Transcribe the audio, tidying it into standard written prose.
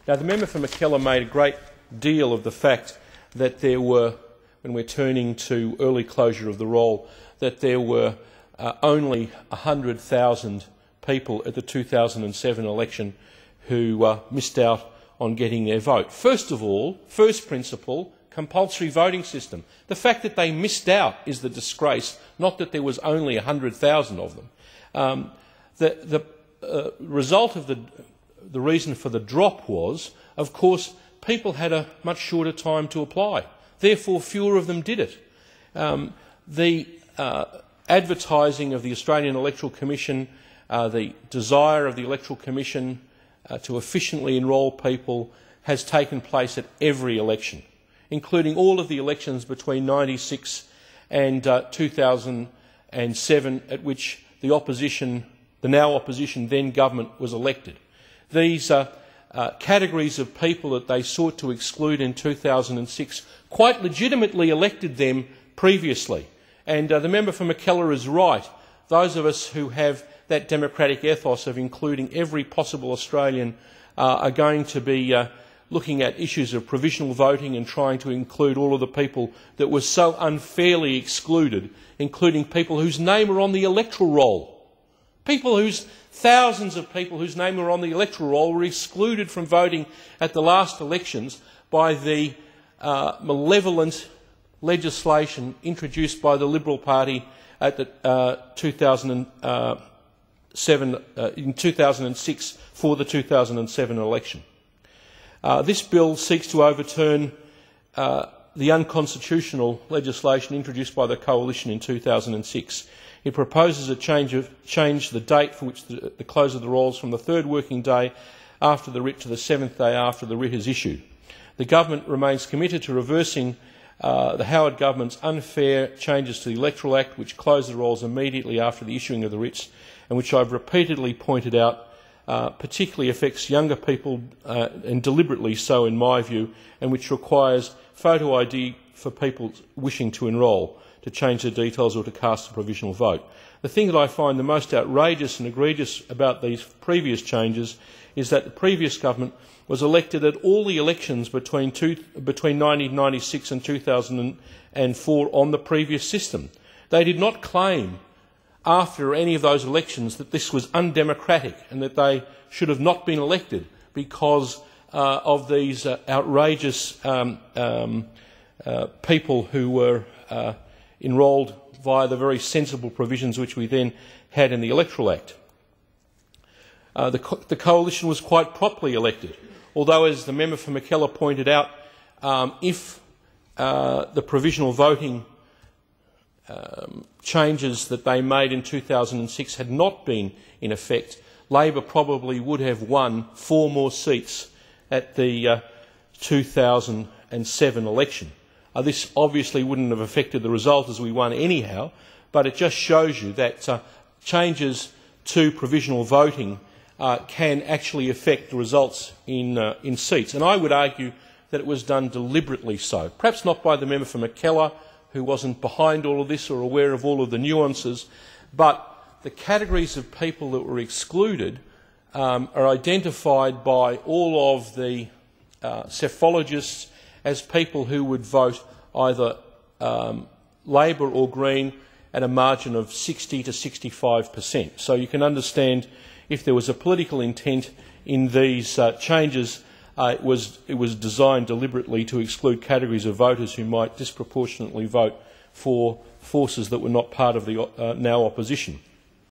Now, the member for Mackellar made a great deal of the fact that there were, when we're turning to early closure of the roll, that there were only 100,000 people at the 2007 election who missed out on getting their vote. First of all, first principle, compulsory voting system. The fact that they missed out is the disgrace, not that there was only 100,000 of them. The result of the reason for the drop was, of course, people had a much shorter time to apply. Therefore, fewer of them did it. The advertising of the Australian Electoral Commission, the desire of the Electoral Commission to efficiently enrol people has taken place at every election, including all of the elections between 1996 and 2007, at which the opposition, the now opposition, then government, was elected. These categories of people that they sought to exclude in 2006 quite legitimately elected them previously. And the member for Mackellar is right. Those of us who have that democratic ethos of including every possible Australian are going to be looking at issues of provisional voting and trying to include all of the people that were so unfairly excluded, including people whose name are on the electoral roll. Thousands of people whose name were on the electoral roll were excluded from voting at the last elections by the malevolent legislation introduced by the Liberal Party at the 2006 for the 2007 election. This bill seeks to overturn the unconstitutional legislation introduced by the Coalition in 2006. It proposes a change the date for which the close of the rolls from the third working day after the writ to the seventh day after the writ is issued. The government remains committed to reversing the Howard government's unfair changes to the Electoral Act, which closed the rolls immediately after the issuing of the writs, and which I've repeatedly pointed out particularly affects younger people, and deliberately so in my view, and which requires photo ID for people wishing to enrol, to change their details or to cast a provisional vote. The thing that I find the most outrageous and egregious about these previous changes is that the previous government was elected at all the elections between 1996 and 2004 on the previous system. They did not claim after any of those elections that this was undemocratic and that they should have not been elected because of these outrageous people who were enrolled via the very sensible provisions which we then had in the Electoral Act. The Coalition was quite properly elected, although, as the member for Mackellar pointed out, if the provisional voting changes that they made in 2006 had not been in effect, Labor probably would have won 4 more seats at the 2007 election. This obviously wouldn't have affected the result, as we won anyhow, but it just shows you that changes to provisional voting can actually affect the results in seats. And I would argue that it was done deliberately so. Perhaps not by the member for Mackellar, who wasn't behind all of this or aware of all of the nuances, but the categories of people that were excluded are identified by all of the psephologists as people who would vote either Labor or Green at a margin of 60 to 65%. So you can understand if there was a political intent in these changes, it was designed deliberately to exclude categories of voters who might disproportionately vote for forces that were not part of the now opposition.